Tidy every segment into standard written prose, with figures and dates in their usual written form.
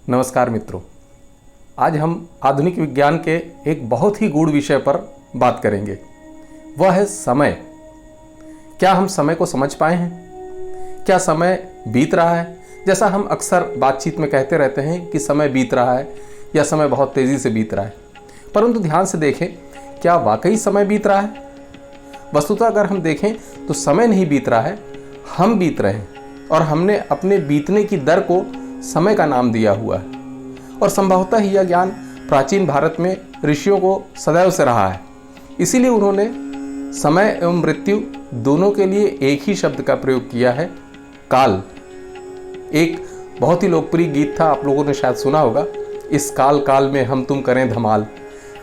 नमस्कार मित्रों, आज हम आधुनिक विज्ञान के एक बहुत ही गूढ़ विषय पर बात करेंगे। वह है समय। क्या हम समय को समझ पाए हैं? क्या समय बीत रहा है? जैसा हम अक्सर बातचीत में कहते रहते हैं कि समय बीत रहा है या समय बहुत तेज़ी से बीत रहा है, परंतु ध्यान से देखें, क्या वाकई समय बीत रहा है? वस्तुतः अगर हम देखें तो समय नहीं बीत रहा है, हम बीत रहे हैं और हमने अपने बीतने की दर को समय का नाम दिया हुआ है। और संभवतः यह ज्ञान प्राचीन भारत में ऋषियों को सदैव से रहा है। इसीलिए उन्होंने समय एवं मृत्यु दोनों के लिए एक ही शब्द का प्रयोग किया है, काल। एक बहुत ही लोकप्रिय गीत था, आप लोगों ने शायद सुना होगा, इस काल काल में हम तुम करें धमाल।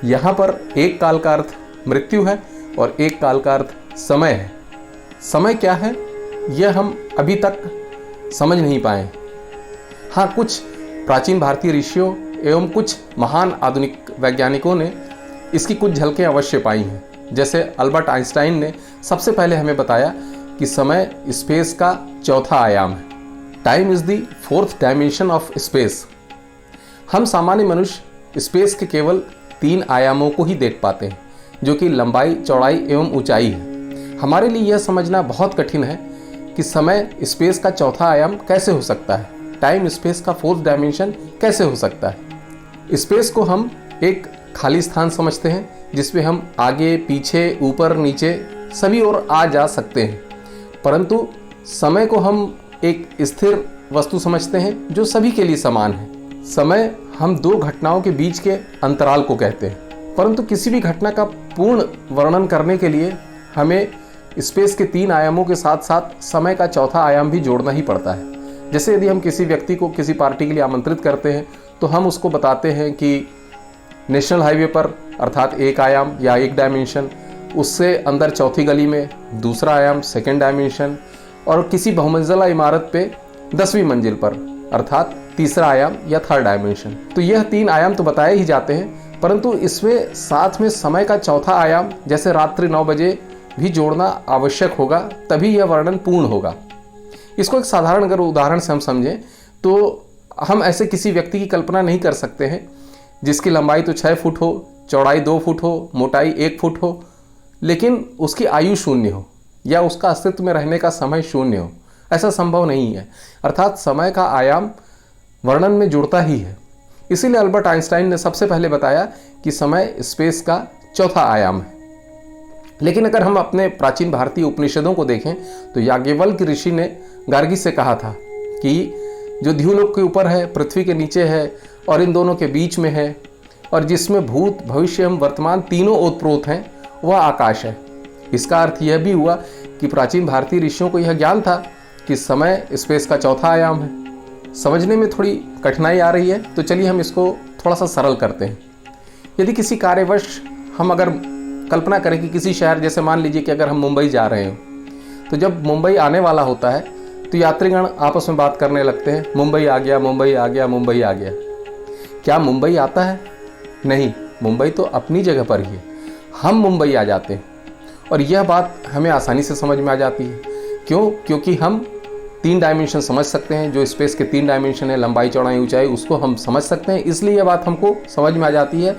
यहाँ पर एक काल का अर्थ मृत्यु है और एक काल का अर्थ समय है। समय क्या है यह हम अभी तक समझ नहीं पाए। हाँ, कुछ प्राचीन भारतीय ऋषियों एवं कुछ महान आधुनिक वैज्ञानिकों ने इसकी कुछ झलकें अवश्य पाई हैं। जैसे अल्बर्ट आइंस्टाइन ने सबसे पहले हमें बताया कि समय स्पेस का चौथा आयाम है। Time is the fourth dimension of space. हम सामान्य मनुष्य स्पेस के केवल 3 आयामों को ही देख पाते हैं, जो कि लंबाई, चौड़ाई एवं ऊंचाई है। हमारे लिए यह समझना बहुत कठिन है कि समय स्पेस का चौथा आयाम कैसे हो सकता है, टाइम स्पेस का फोर्थ डायमेंशन कैसे हो सकता है। स्पेस को हम एक खाली स्थान समझते हैं जिसमें हम आगे, पीछे, ऊपर, नीचे सभी ओर आ जा सकते हैं, परंतु समय को हम एक स्थिर वस्तु समझते हैं जो सभी के लिए समान है। समय हम 2 घटनाओं के बीच के अंतराल को कहते हैं, परंतु किसी भी घटना का पूर्ण वर्णन करने के लिए हमें स्पेस के 3 आयामों के साथ साथ समय का चौथा आयाम भी जोड़ना ही पड़ता है। जैसे यदि हम किसी व्यक्ति को किसी पार्टी के लिए आमंत्रित करते हैं तो हम उसको बताते हैं कि नेशनल हाईवे पर अर्थात एक आयाम या एक डायमेंशन, उससे अंदर चौथी गली में दूसरा आयाम सेकेंड डायमेंशन, और किसी बहुमंजिला इमारत पे 10वीं मंजिल पर अर्थात तीसरा आयाम या थर्ड डायमेंशन। तो यह 3 आयाम तो बताए ही जाते हैं, परंतु इसमें साथ में समय का चौथा आयाम जैसे रात्रि 9 बजे भी जोड़ना आवश्यक होगा, तभी यह वर्णन पूर्ण होगा। इसको एक साधारण अगर उदाहरण से हम समझें तो हम ऐसे किसी व्यक्ति की कल्पना नहीं कर सकते हैं जिसकी लंबाई तो 6 फुट हो, चौड़ाई 2 फुट हो, मोटाई 1 फुट हो, लेकिन उसकी आयु 0 हो या उसका अस्तित्व में रहने का समय 0 हो। ऐसा संभव नहीं है। अर्थात समय का आयाम वर्णन में जुड़ता ही है। इसीलिए अल्बर्ट आइंस्टाइन ने सबसे पहले बताया कि समय स्पेस का चौथा आयाम है। लेकिन अगर हम अपने प्राचीन भारतीय उपनिषदों को देखें तो याज्ञवल्क्य ऋषि ने गार्गी से कहा था कि जो द्युलोक के ऊपर है, पृथ्वी के नीचे है और इन दोनों के बीच में है, और जिसमें भूत, भविष्य एवं वर्तमान तीनों ओतप्रोत हैं, वह आकाश है। इसका अर्थ यह भी हुआ कि प्राचीन भारतीय ऋषियों को यह ज्ञान था कि समय स्पेस का चौथा आयाम है। समझने में थोड़ी कठिनाई आ रही है, तो चलिए हम इसको थोड़ा सा सरल करते हैं। यदि किसी कार्यवश हम अगर कल्पना करें कि किसी शहर, जैसे मान लीजिए कि अगर हम मुंबई जा रहे हो, तो जब मुंबई आने वाला होता है तो यात्रीगण आपस में बात करने लगते हैं, मुंबई आ गया, मुंबई आ गया, मुंबई आ गया। क्या मुंबई आता है? नहीं, मुंबई तो अपनी जगह पर ही है। हम मुंबई आ जाते हैं और यह बात हमें आसानी से समझ में आ जाती है। क्यों? क्योंकि हम 3 डायमेंशन समझ सकते हैं। जो स्पेस के 3 डायमेंशन है, लंबाई, चौड़ाई, ऊंचाई, उसको हम समझ सकते हैं। इसलिए यह बात हमको समझ में आ जाती है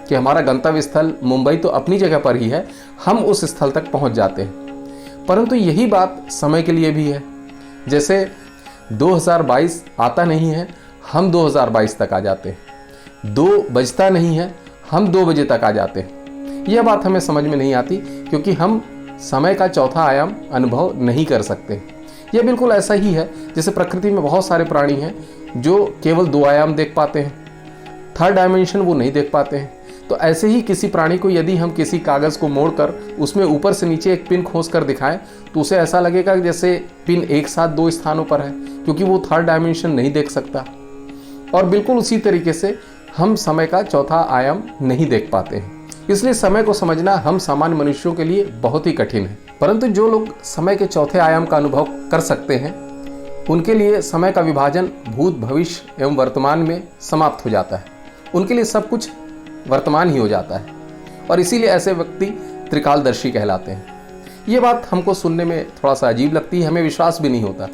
कि हमारा गंतव्य स्थल मुंबई तो अपनी जगह पर ही है, हम उस स्थल तक पहुंच जाते हैं। परंतु यही बात समय के लिए भी है। जैसे 2022 आता नहीं है, हम 2022 तक आ जाते हैं। 2 बजता नहीं है, हम 2 बजे तक आ जाते हैं। यह बात हमें समझ में नहीं आती क्योंकि हम समय का चौथा आयाम अनुभव नहीं कर सकते। यह बिल्कुल ऐसा ही है जैसे प्रकृति में बहुत सारे प्राणी हैं जो केवल 2 आयाम देख पाते हैं, थर्ड डायमेंशन वो नहीं देख पाते हैं। तो ऐसे ही किसी प्राणी को यदि हम किसी कागज़ को मोड़कर उसमें ऊपर से नीचे एक पिन खोस कर दिखाएं तो उसे ऐसा लगेगा जैसे पिन एक साथ 2 स्थानों पर है, क्योंकि वो थर्ड डायमेंशन नहीं देख सकता। और बिल्कुल उसी तरीके से हम समय का चौथा आयाम नहीं देख पाते हैं। इसलिए समय को समझना हम सामान्य मनुष्यों के लिए बहुत ही कठिन है। परंतु जो लोग समय के चौथे आयाम का अनुभव कर सकते हैं, उनके लिए समय का विभाजन भूत, भविष्य एवं वर्तमान में समाप्त हो जाता है। उनके लिए सब कुछ वर्तमान ही हो जाता है और इसीलिए ऐसे व्यक्ति त्रिकालदर्शी कहलाते हैं। ये बात हमको सुनने में थोड़ा सा अजीब लगती है, हमें विश्वास भी नहीं होता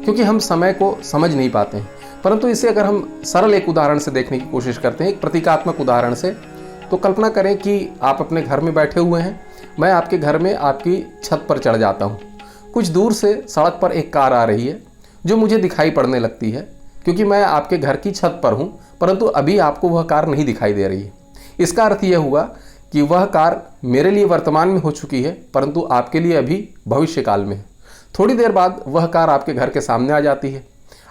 क्योंकि हम समय को समझ नहीं पाते हैं। परंतु इसे अगर हम सरल एक उदाहरण से देखने की कोशिश करते हैं, एक प्रतीकात्मक उदाहरण से, तो कल्पना करें कि आप अपने घर में बैठे हुए हैं, मैं आपके घर में आपकी छत पर चढ़ जाता हूँ। कुछ दूर से सड़क पर एक कार आ रही है जो मुझे दिखाई पड़ने लगती है, क्योंकि मैं आपके घर की छत पर हूँ, परंतु अभी आपको वह कार नहीं दिखाई दे रही है। इसका अर्थ यह हुआ कि वह कार मेरे लिए वर्तमान में हो चुकी है, परंतु आपके लिए अभी भविष्य काल में है। थोड़ी देर बाद वह कार आपके घर के सामने आ जाती है।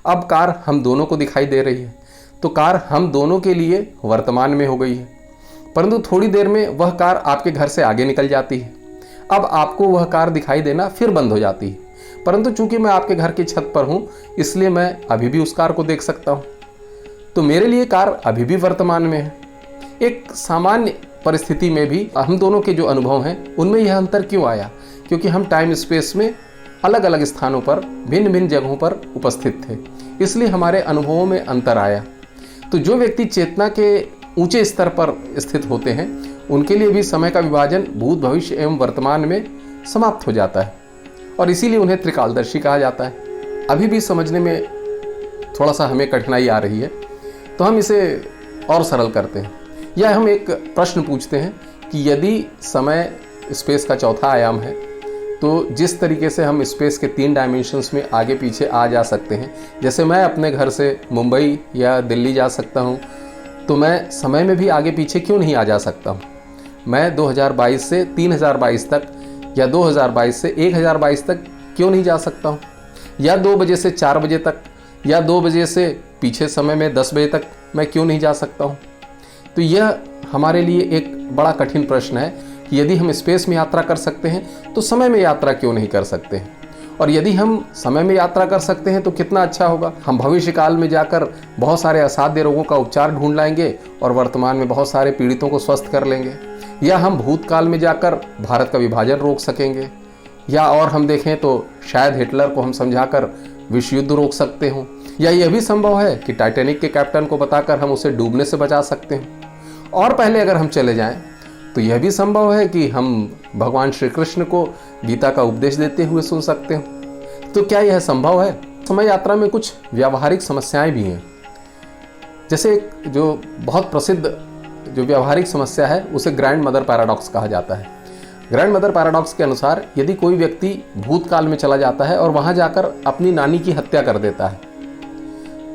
अब कार हम दोनों को दिखाई दे रही है, तो कार हम दोनों के लिए वर्तमान में हो गई है। परंतु थोड़ी देर में वह कार आपके घर से आगे निकल जाती है। अब आपको वह कार दिखाई देना फिर बंद हो जाती है, परंतु चूंकि मैं आपके घर की छत पर हूँ, इसलिए मैं अभी भी उस कार को देख सकता हूँ। तो मेरे लिए कार अभी भी वर्तमान में है। एक सामान्य परिस्थिति में भी हम दोनों के जो अनुभव हैं उनमें यह अंतर क्यों आया? क्योंकि हम टाइम स्पेस में अलग अलग स्थानों पर, भिन्न भिन्न जगहों पर उपस्थित थे, इसलिए हमारे अनुभवों में अंतर आया। तो जो व्यक्ति चेतना के ऊंचे स्तर पर स्थित होते हैं, उनके लिए भी समय का विभाजन भूत, भविष्य एवं वर्तमान में समाप्त हो जाता है, और इसीलिए उन्हें त्रिकालदर्शी कहा जाता है। अभी भी समझने में थोड़ा सा हमें कठिनाई आ रही है, तो हम इसे और सरल करते हैं, या हम एक प्रश्न पूछते हैं कि यदि समय स्पेस का चौथा आयाम है, तो जिस तरीके से हम स्पेस के 3 डायमेंशंस में आगे पीछे आ जा सकते हैं, जैसे मैं अपने घर से मुंबई या दिल्ली जा सकता हूँ, तो मैं समय में भी आगे पीछे क्यों नहीं आ जा सकता हूँ? मैं 2022 से 3022 तक, या 2022 से 1022 तक क्यों नहीं जा सकता हूँ? या 2 बजे से 4 बजे तक, या 2 बजे से पीछे समय में 10 बजे तक मैं क्यों नहीं जा सकता हूँ? तो यह हमारे लिए एक बड़ा कठिन प्रश्न है कि यदि हम स्पेस में यात्रा कर सकते हैं तो समय में यात्रा क्यों नहीं कर सकते हैं? और यदि हम समय में यात्रा कर सकते हैं तो कितना अच्छा होगा। हम भविष्य काल में जाकर बहुत सारे असाध्य रोगों का उपचार ढूंढ लाएंगे और वर्तमान में बहुत सारे पीड़ितों को स्वस्थ कर लेंगे। या हम भूतकाल में जाकर भारत का विभाजन रोक सकेंगे, या और हम देखें तो शायद हिटलर को हम समझाकर विश्व युद्ध रोक सकते हों। या यह भी संभव है कि टाइटैनिक के कैप्टन को बताकर हम उसे डूबने से बचा सकते हैं। और पहले अगर हम चले जाएं तो यह भी संभव है कि हम भगवान श्री कृष्ण को गीता का उपदेश देते हुए सुन सकते हैं। तो क्या यह संभव है? समय यात्रा में कुछ व्यावहारिक समस्याएं भी हैं। जैसे एक जो बहुत प्रसिद्ध जो व्यावहारिक समस्या है उसे ग्रैंड मदर पैराडॉक्स कहा जाता है। ग्रैंड मदर पैराडॉक्स के अनुसार यदि कोई व्यक्ति भूतकाल में चला जाता है और वहां जाकर अपनी नानी की हत्या कर देता है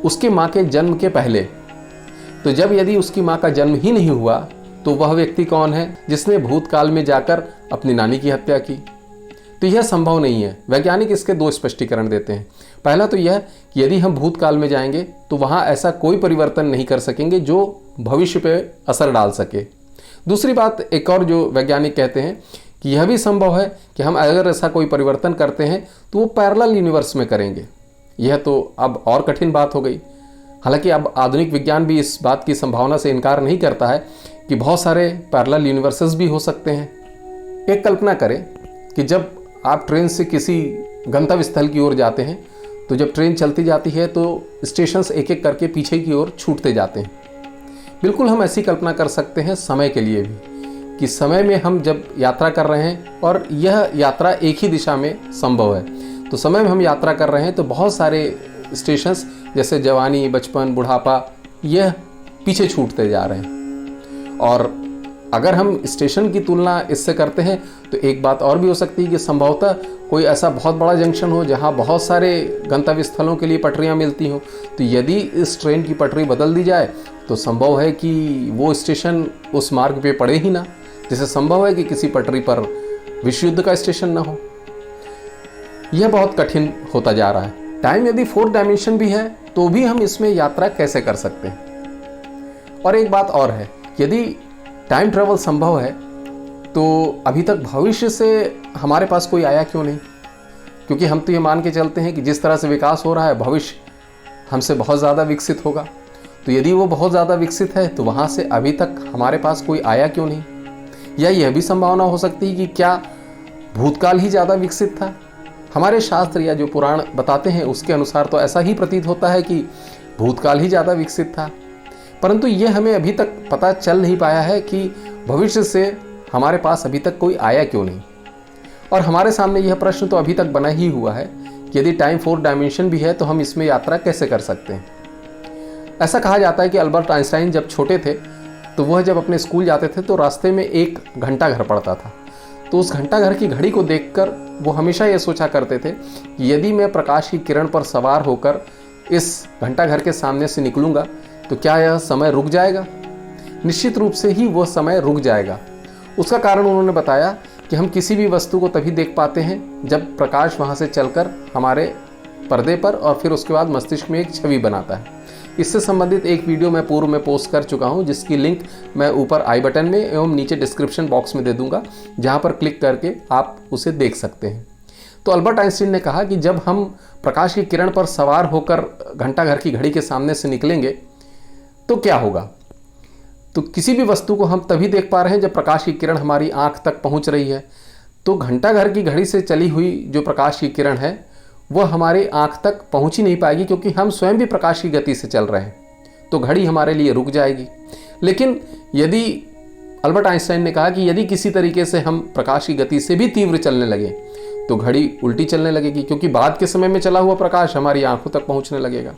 उसके माँ के जन्म के पहले, तो जब यदि उसकी माँ का जन्म ही नहीं हुआ तो वह व्यक्ति कौन है जिसने भूतकाल में जाकर अपनी नानी की हत्या की? तो यह संभव नहीं है। वैज्ञानिक इसके 2 स्पष्टीकरण देते हैं। पहला तो यह कि यदि हम भूतकाल में जाएंगे तो वहाँ ऐसा कोई परिवर्तन नहीं कर सकेंगे जो भविष्य पे असर डाल सके। दूसरी बात एक और जो वैज्ञानिक कहते हैं कि यह भी संभव है कि हम अगर ऐसा कोई परिवर्तन करते हैं तो वो पैरेलल यूनिवर्स में करेंगे। यह तो अब और कठिन बात हो गई। हालांकि अब आधुनिक विज्ञान भी इस बात की संभावना से इनकार नहीं करता है कि बहुत सारे पैरेलल यूनिवर्सेस भी हो सकते हैं। एक कल्पना करें कि जब आप ट्रेन से किसी गंतव्य स्थल की ओर जाते हैं तो जब ट्रेन चलती जाती है तो स्टेशंस एक एक करके पीछे की ओर छूटते जाते हैं। बिल्कुल हम ऐसी कल्पना कर सकते हैं समय के लिए भी कि समय में हम जब यात्रा कर रहे हैं और यह यात्रा एक ही दिशा में संभव है, तो समय में हम यात्रा कर रहे हैं तो बहुत सारे स्टेशंस जैसे जवानी, बचपन, बुढ़ापा, यह पीछे छूटते जा रहे हैं। और अगर हम स्टेशन की तुलना इससे करते हैं तो एक बात और भी हो सकती है कि संभवतः कोई ऐसा बहुत बड़ा जंक्शन हो जहां बहुत सारे गंतव्य स्थलों के लिए पटरियां मिलती हों। तो यदि इस ट्रेन की पटरी बदल दी जाए तो संभव है कि वो स्टेशन उस मार्ग पे पड़े ही ना, जैसे संभव है कि किसी पटरी पर विश्व युद्ध का स्टेशन ना हो। यह बहुत कठिन होता जा रहा है। टाइम यदि 4 डायमेंशन भी है तो भी हम इसमें यात्रा कैसे कर सकते हैं? और एक बात और है, यदि टाइम ट्रैवल संभव है तो अभी तक भविष्य से हमारे पास कोई आया क्यों नहीं? क्योंकि हम तो ये मान के चलते हैं कि जिस तरह से विकास हो रहा है भविष्य हमसे बहुत ज़्यादा विकसित होगा। तो यदि वो बहुत ज़्यादा विकसित है तो वहाँ से अभी तक हमारे पास कोई आया क्यों नहीं? या यह भी संभावना हो सकती है कि क्या भूतकाल ही ज़्यादा विकसित था? हमारे शास्त्र या जो पुराण बताते हैं उसके अनुसार तो ऐसा ही प्रतीत होता है कि भूतकाल ही ज़्यादा विकसित था, परंतु ये हमें अभी तक पता चल नहीं पाया है कि भविष्य से हमारे पास अभी तक कोई आया क्यों नहीं। और हमारे सामने यह प्रश्न तो अभी तक बना ही हुआ है कि यदि टाइम 4 डायमेंशन भी है तो हम इसमें यात्रा कैसे कर सकते हैं। ऐसा कहा जाता है कि अल्बर्ट आइंस्टाइन जब छोटे थे तो वह जब अपने स्कूल जाते थे तो रास्ते में एक घंटा घर पड़ता था। तो उस घंटा घर की घड़ी को देखकर वो हमेशा ये सोचा करते थे कि यदि मैं प्रकाश की किरण पर सवार होकर इस घंटा घर के सामने से निकलूँगा तो क्या यह समय रुक जाएगा। निश्चित रूप से ही वह समय रुक जाएगा। उसका कारण उन्होंने बताया कि हम किसी भी वस्तु को तभी देख पाते हैं जब प्रकाश वहाँ से चलकर हमारे पर्दे पर और फिर उसके बाद मस्तिष्क में एक छवि बनाता है। इससे संबंधित एक वीडियो मैं पूर्व में पोस्ट कर चुका हूँ, जिसकी लिंक मैं ऊपर आई बटन में एवं नीचे डिस्क्रिप्शन बॉक्स में दे दूंगा, जहाँ पर क्लिक करके आप उसे देख सकते हैं। तो अल्बर्ट आइंस्टीन ने कहा कि जब हम प्रकाश की किरण पर सवार होकर घंटाघर की घड़ी के सामने से निकलेंगे तो क्या होगा। तो किसी भी वस्तु को हम तभी देख पा रहे हैं जब प्रकाश की किरण हमारी आंख तक पहुंच रही है। तो घंटाघर की घड़ी से चली हुई जो प्रकाश की किरण है वह हमारी आंख तक पहुंच ही नहीं पाएगी, क्योंकि हम स्वयं भी प्रकाश की गति से चल रहे हैं। तो घड़ी हमारे लिए रुक जाएगी। लेकिन यदि अल्बर्ट आइंस्टाइन ने कहा कि यदि किसी तरीके से हम प्रकाश की गति से भी तीव्र चलने लगे तो घड़ी उल्टी चलने लगेगी, क्योंकि बाद के समय में चला हुआ प्रकाश हमारी आंखों तक पहुंचने लगेगा।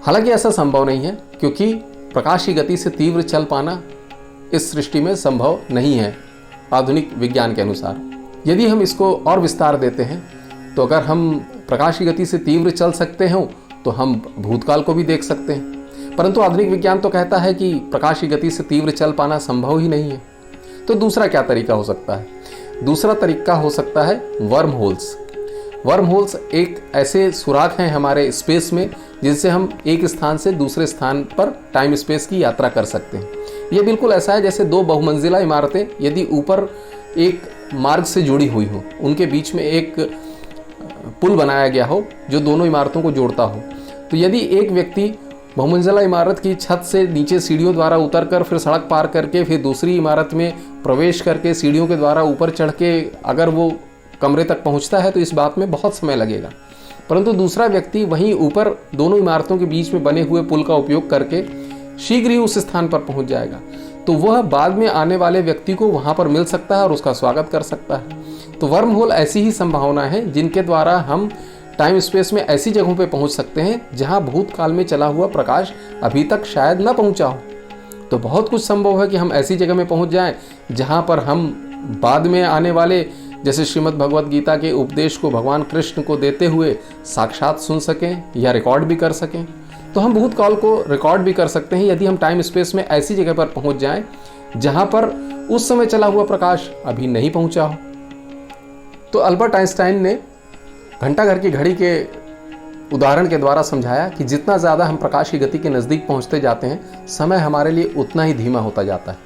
हालांकि ऐसा संभव नहीं है, क्योंकि प्रकाश की गति से तीव्र चल पाना इस सृष्टि में संभव नहीं है आधुनिक विज्ञान के अनुसार। यदि हम इसको और विस्तार देते हैं तो अगर हम प्रकाश की गति से तीव्र चल सकते हों तो हम भूतकाल को भी देख सकते हैं, परंतु आधुनिक विज्ञान तो कहता है कि प्रकाश की गति से तीव्र चल पाना संभव ही नहीं है। तो दूसरा क्या तरीका हो सकता है। दूसरा तरीका हो सकता है वर्म होल्स। वर्म होल्स एक ऐसे सुराख हैं हमारे स्पेस में जिनसे हम एक स्थान से दूसरे स्थान पर टाइम स्पेस की यात्रा कर सकते हैं। ये बिल्कुल ऐसा है जैसे दो बहुमंजिला इमारतें यदि ऊपर एक मार्ग से जुड़ी हुई हो, उनके बीच में एक पुल बनाया गया हो जो दोनों इमारतों को जोड़ता हो। तो यदि एक व्यक्ति बहुमंजिला इमारत की छत से नीचे सीढ़ियों द्वारा उतरकर फिर सड़क पार करके फिर दूसरी इमारत में प्रवेश करके सीढ़ियों के द्वारा ऊपर चढ़ के अगर वो कमरे तक पहुंचता है तो इस बात में बहुत समय लगेगा। परंतु दूसरा व्यक्ति वहीं ऊपर दोनों इमारतों के बीच में बने हुए पुल का उपयोग करके शीघ्र ही उस स्थान पर पहुंच जाएगा। तो वह बाद में आने वाले व्यक्ति को वहां पर मिल सकता है और उसका स्वागत कर सकता है। तो वर्म होल ऐसी ही संभावना है जिनके द्वारा हम टाइम स्पेस में ऐसी जगहों पे पहुंच सकते हैं जहां भूतकाल में चला हुआ प्रकाश अभी तक शायद न पहुंचा हो। तो बहुत कुछ संभव है कि हम ऐसी जगह में पहुंच जाएं जहां पर हम बाद में आने वाले, जैसे श्रीमद् भगवद गीता के उपदेश को भगवान कृष्ण को देते हुए साक्षात सुन सकें या रिकॉर्ड भी कर सकें। तो हम भूतकाल को रिकॉर्ड भी कर सकते हैं यदि हम टाइम स्पेस में ऐसी जगह पर पहुंच जाएं जहां पर उस समय चला हुआ प्रकाश अभी नहीं पहुंचा हो। तो अल्बर्ट आइंस्टाइन ने घंटाघर की घड़ी के उदाहरण के द्वारा समझाया कि जितना ज़्यादा हम प्रकाश की गति के नज़दीक पहुंचते जाते हैं समय हमारे लिए उतना ही धीमा होता जाता है।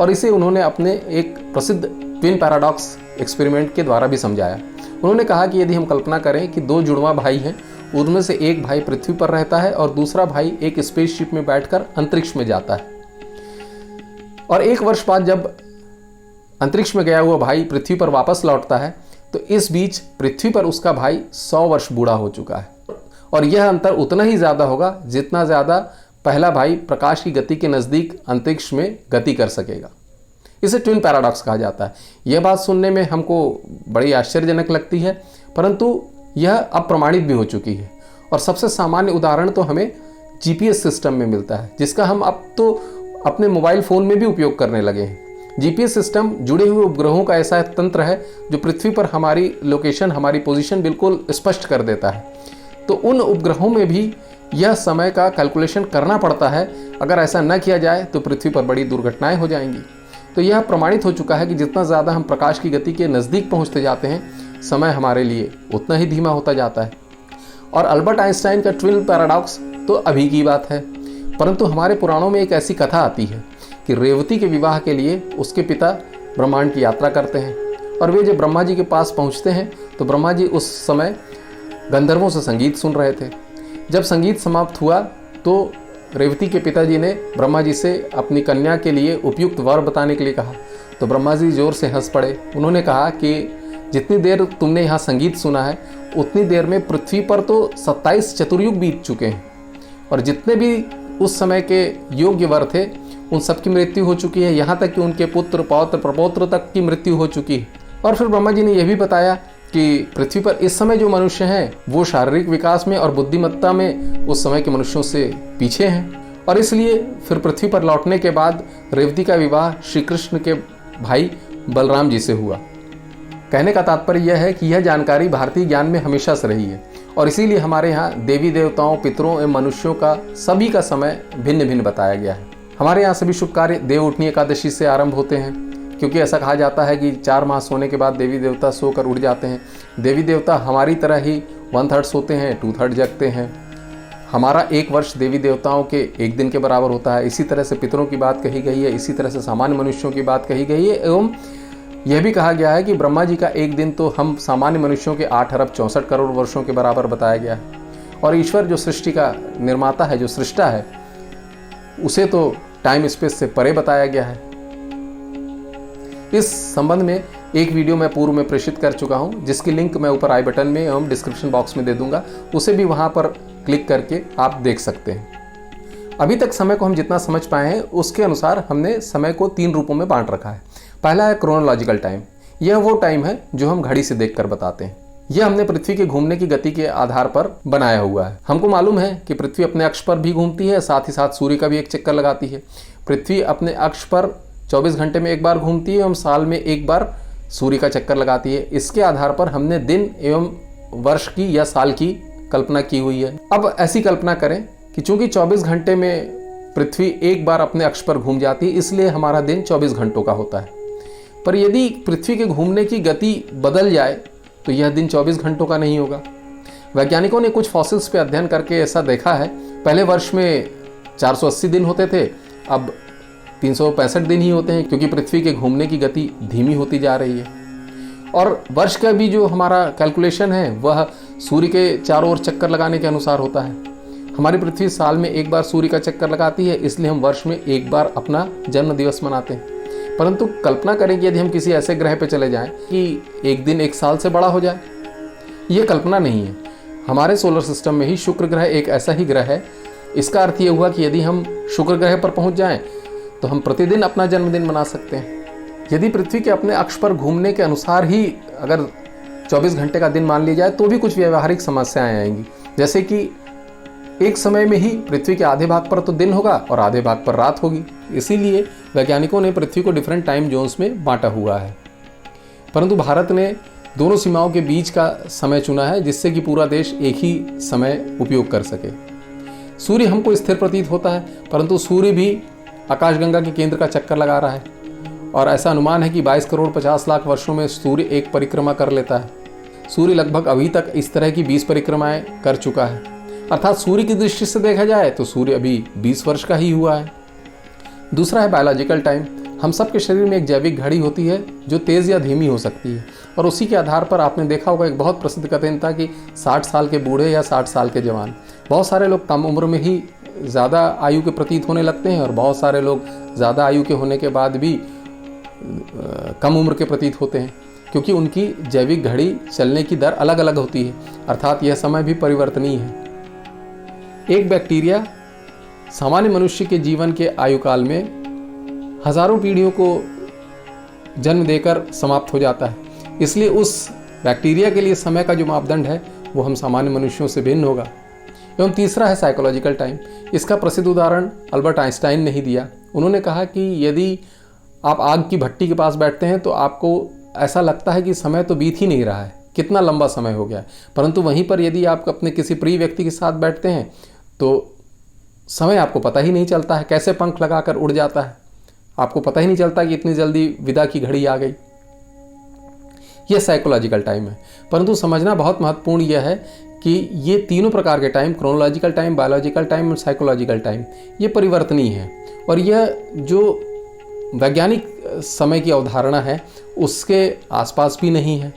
और इसे उन्होंने अपने एक प्रसिद्ध ट्विन पैराडॉक्स एक्सपेरिमेंट के द्वारा भी समझाया। उन्होंने कहा कि यदि हम कल्पना करें कि दो जुड़वा भाई हैं, उनमें से एक भाई पृथ्वी पर रहता है और दूसरा भाई एक स्पेसशिप में बैठकर अंतरिक्ष में जाता है। और 1 वर्ष बाद जब अंतरिक्ष में गया हुआ भाई पृथ्वी पर वापस लौटता है तो इस बीच पृथ्वी पर उसका भाई 100 वर्ष बूढ़ा हो चुका है। और यह अंतर उतना ही ज़्यादा होगा जितना ज़्यादा पहला भाई प्रकाश की गति के नज़दीक अंतरिक्ष में गति कर सकेगा। इसे ट्विन पैराडॉक्स कहा जाता है। यह बात सुनने में हमको बड़ी आश्चर्यजनक लगती है, परंतु यह अब प्रमाणित भी हो चुकी है। और सबसे सामान्य उदाहरण तो हमें जीपीएस सिस्टम में मिलता है, जिसका हम अब तो अपने मोबाइल फ़ोन में भी उपयोग करने लगे हैं। जीपीएस सिस्टम जुड़े हुए उपग्रहों का ऐसा तंत्र है जो पृथ्वी पर हमारी लोकेशन, हमारी पोजीशन बिल्कुल स्पष्ट कर देता है। तो उन उपग्रहों में भी यह समय का कैलकुलेशन करना पड़ता है। अगर ऐसा न किया जाए तो पृथ्वी पर बड़ी दुर्घटनाएं हो जाएंगी। तो यह प्रमाणित हो चुका है कि जितना ज़्यादा हम प्रकाश की गति के नज़दीक पहुंचते जाते हैं समय हमारे लिए उतना ही धीमा होता जाता है। और अल्बर्ट आइंस्टाइन का ट्विन पैराडॉक्स तो अभी की बात है, परंतु हमारे पुराणों में एक ऐसी कथा आती है कि रेवती के विवाह के लिए उसके पिता ब्रह्मांड की यात्रा करते हैं। और वे जब ब्रह्मा जी के पास पहुंचते हैं तो ब्रह्मा जी उस समय गंधर्वों से संगीत सुन रहे थे। जब संगीत समाप्त हुआ तो रेवती के पिताजी ने ब्रह्मा जी से अपनी कन्या के लिए उपयुक्त वर बताने के लिए कहा। तो ब्रह्मा जी जोर से हंस पड़े। उन्होंने कहा कि जितनी देर तुमने यहाँ संगीत सुना है उतनी देर में पृथ्वी पर तो 27 चतुर्युग बीत चुके हैं, और जितने भी उस समय के योग्य वर थे उन सब की मृत्यु हो चुकी है, यहाँ तक कि उनके पुत्र पौत्र प्रपौत्र तक की मृत्यु हो चुकी है। और फिर ब्रह्मा जी ने यह भी बताया कि पृथ्वी पर इस समय जो मनुष्य हैं वो शारीरिक विकास में और बुद्धिमत्ता में उस समय के मनुष्यों से पीछे हैं, और इसलिए फिर पृथ्वी पर लौटने के बाद रेवती का विवाह श्री कृष्ण के भाई बलराम जी से हुआ। कहने का तात्पर्य यह है कि यह जानकारी भारतीय ज्ञान में हमेशा से रही है, और इसीलिए हमारे यहाँ देवी देवताओं, पितरों एवं मनुष्यों का सभी का समय भिन्न भिन्न बताया गया है। हमारे यहाँ सभी शुभ कार्य देवउठनी एकादशी से आरंभ होते हैं, क्योंकि ऐसा कहा जाता है कि 4 माह सोने के बाद देवी देवता सोकर उठ जाते हैं। देवी देवता हमारी तरह ही 1/3 सोते हैं, 2/3 जगते हैं। हमारा 1 वर्ष देवी देवताओं के 1 दिन के बराबर होता है। इसी तरह से पितरों की बात कही गई है, इसी तरह से सामान्य मनुष्यों की बात कही गई है, एवं यह भी कहा गया है कि ब्रह्मा जी का 1 दिन तो हम सामान्य मनुष्यों के 8 अरब 64 करोड़ वर्षों के बराबर बताया गया है। और ईश्वर जो सृष्टि का निर्माता है, जो सृष्टा है, उसे तो टाइम स्पेस से परे बताया गया है। इस संबंध में एक वीडियो मैं पूर्व में प्रेषित कर चुका हूं, जिसकी लिंक मैं ऊपर आई बटन में एवं डिस्क्रिप्शन बॉक्स में दे दूंगा। उसे भी वहां पर क्लिक करके आप देख सकते हैं। अभी तक समय को हम जितना समझ पाए हैं उसके अनुसार हमने समय को 3 रूपों में बांट रखा है। पहला है क्रोनोलॉजिकल टाइम। यह वो टाइम है जो हम घड़ी से देखकर बताते हैं। यह हमने पृथ्वी के घूमने की गति के आधार पर बनाया हुआ है। हमको मालूम है कि पृथ्वी अपने अक्ष पर भी घूमती है, साथ ही साथ सूर्य का भी एक चक्कर लगाती है। पृथ्वी अपने अक्ष पर 24 घंटे में 1 बार घूमती है एवं साल में 1 बार सूर्य का चक्कर लगाती है। इसके आधार पर हमने दिन एवं वर्ष की या साल की कल्पना की हुई है। अब ऐसी कल्पना करें कि चूंकि 24 घंटे में पृथ्वी 1 बार अपने अक्ष पर घूम जाती है, इसलिए हमारा दिन 24 घंटों का होता है। पर यदि पृथ्वी के घूमने की गति बदल जाए तो यह दिन 24 घंटों का नहीं होगा। वैज्ञानिकों ने कुछ फॉसिल्स पे अध्ययन करके ऐसा देखा है। पहले वर्ष में 480 दिन होते थे, अब 365 दिन ही होते हैं, क्योंकि पृथ्वी के घूमने की गति धीमी होती जा रही है। और वर्ष का भी जो हमारा कैलकुलेशन है वह सूर्य के चारों ओर चक्कर लगाने के अनुसार होता है। हमारी पृथ्वी साल में 1 बार सूर्य का चक्कर लगाती है, इसलिए हम वर्ष में 1 बार अपना जन्म दिवस मनाते हैं। परंतु कल्पना करें कि यदि हम किसी ऐसे ग्रह पर चले जाएं कि एक दिन 1 साल से बड़ा हो जाए, ये कल्पना नहीं है। हमारे सोलर सिस्टम में ही शुक्र ग्रह एक ऐसा ही ग्रह है। इसका अर्थ ये हुआ कि यदि हम शुक्र ग्रह पर पहुंच जाएं तो हम प्रतिदिन अपना जन्मदिन मना सकते हैं। यदि पृथ्वी के अपने अक्ष पर घूमने के अनुसार ही अगर 24 घंटे का दिन मान लिया जाए तो भी कुछ व्यावहारिक समस्याएं आएंगी, जैसे कि एक समय में ही पृथ्वी के आधे भाग पर तो दिन होगा और आधे भाग पर रात होगी। इसीलिए वैज्ञानिकों ने पृथ्वी को डिफरेंट टाइम जोन्स में बांटा हुआ है। परंतु भारत ने दोनों सीमाओं के बीच का समय चुना है, जिससे कि पूरा देश एक ही समय उपयोग कर सके। सूर्य हमको स्थिर प्रतीत होता है, परंतु सूर्य भी आकाशगंगा के केंद्र का चक्कर लगा रहा है, और ऐसा अनुमान है कि 22 करोड़ 50 लाख वर्षों में सूर्य एक परिक्रमा कर लेता है। सूर्य लगभग अभी तक इस तरह की 20 परिक्रमाएं कर चुका है। अर्थात सूर्य की दृष्टि से देखा जाए तो सूर्य अभी 20 वर्ष का ही हुआ है। दूसरा है बायोलॉजिकल टाइम। हम सब के शरीर में एक जैविक घड़ी होती है जो तेज़ या धीमी हो सकती है, और उसी के आधार पर आपने देखा होगा एक बहुत प्रसिद्ध कथन था कि 60 साल के बूढ़े या 60 साल के जवान। बहुत सारे लोग कम उम्र में ही ज़्यादा आयु के प्रतीत होने लगते हैं, और बहुत सारे लोग ज़्यादा आयु के होने के बाद भी कम उम्र के प्रतीत होते हैं, क्योंकि उनकी जैविक घड़ी चलने की दर अलग अलग होती है। अर्थात यह समय भी परिवर्तनीय है। एक बैक्टीरिया सामान्य मनुष्य के जीवन के आयुकाल में हजारों पीढ़ियों को जन्म देकर समाप्त हो जाता है। इसलिए उस बैक्टीरिया के लिए समय का जो मापदंड है वो हम सामान्य मनुष्यों से भिन्न होगा। एवं तीसरा है साइकोलॉजिकल टाइम। इसका प्रसिद्ध उदाहरण अल्बर्ट आइंस्टाइन ने ही दिया। उन्होंने कहा कि यदि आप आग की भट्टी के पास बैठते हैं तो आपको ऐसा लगता है कि समय तो बीत ही नहीं रहा है, कितना लंबा समय हो गया। परंतु वहीं पर यदि आप अपने किसी प्रिय व्यक्ति के साथ बैठते हैं तो समय आपको पता ही नहीं चलता है, कैसे पंख लगाकर उड़ जाता है। आपको पता ही नहीं चलता कि इतनी जल्दी विदा की घड़ी आ गई। यह साइकोलॉजिकल टाइम है। परंतु समझना बहुत महत्वपूर्ण यह है कि ये तीनों प्रकार के time, chronological time, biological time और साइकोलॉजिकल टाइम, ये परिवर्तनीय है। और यह जो वैज्ञानिक समय की अवधारणा है उसके आसपास भी नहीं है।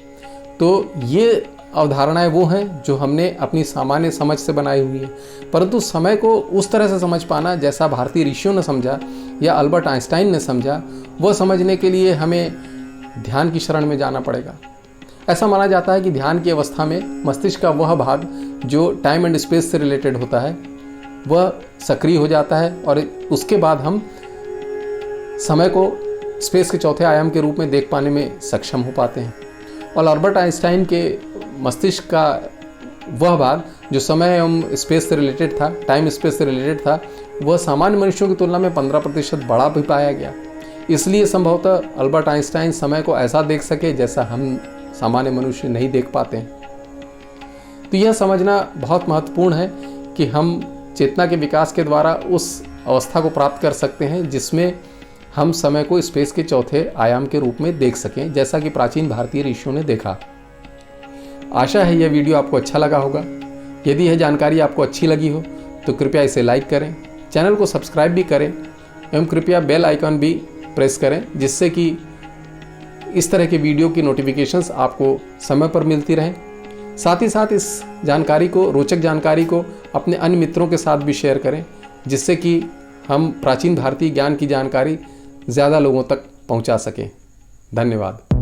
तो ये अवधारणाएं वो हैं जो हमने अपनी सामान्य समझ से बनाई हुई है। परंतु समय को उस तरह से समझ पाना जैसा भारतीय ऋषियों ने समझा या अल्बर्ट आइंस्टाइन ने समझा, वह समझने के लिए हमें ध्यान की शरण में जाना पड़ेगा। ऐसा माना जाता है कि ध्यान की अवस्था में मस्तिष्क का वह भाग जो टाइम एंड स्पेस से रिलेटेड होता है वह सक्रिय हो जाता है, और उसके बाद हम समय को स्पेस के चौथे आयाम के रूप में देख पाने में सक्षम हो पाते हैं। और अल्बर्ट आइंस्टाइन के मस्तिष्क का वह भाग जो समय एवं स्पेस से रिलेटेड था, टाइम स्पेस से रिलेटेड था, वह सामान्य मनुष्यों की तुलना में 15% बड़ा भी पाया गया। इसलिए संभवतः अल्बर्ट आइंस्टाइन समय को ऐसा देख सके जैसा हम सामान्य मनुष्य नहीं देख पाते हैं। तो यह समझना बहुत महत्वपूर्ण है कि हम चेतना के विकास के द्वारा उस अवस्था को प्राप्त कर सकते हैं जिसमें हम समय को स्पेस के चौथे आयाम के रूप में देख सकें, जैसा कि प्राचीन भारतीय ऋषियों ने देखा। आशा है यह वीडियो आपको अच्छा लगा होगा। यदि यह जानकारी आपको अच्छी लगी हो तो कृपया इसे लाइक करें, चैनल को सब्सक्राइब भी करें एवं कृपया बेल आइकन भी प्रेस करें, जिससे कि इस तरह के वीडियो की नोटिफिकेशंस आपको समय पर मिलती रहें। साथ ही साथ इस जानकारी को, रोचक जानकारी को अपने अन्य मित्रों के साथ भी शेयर करें, जिससे कि हम प्राचीन भारतीय ज्ञान की जानकारी ज़्यादा लोगों तक पहुंचा सकें। धन्यवाद।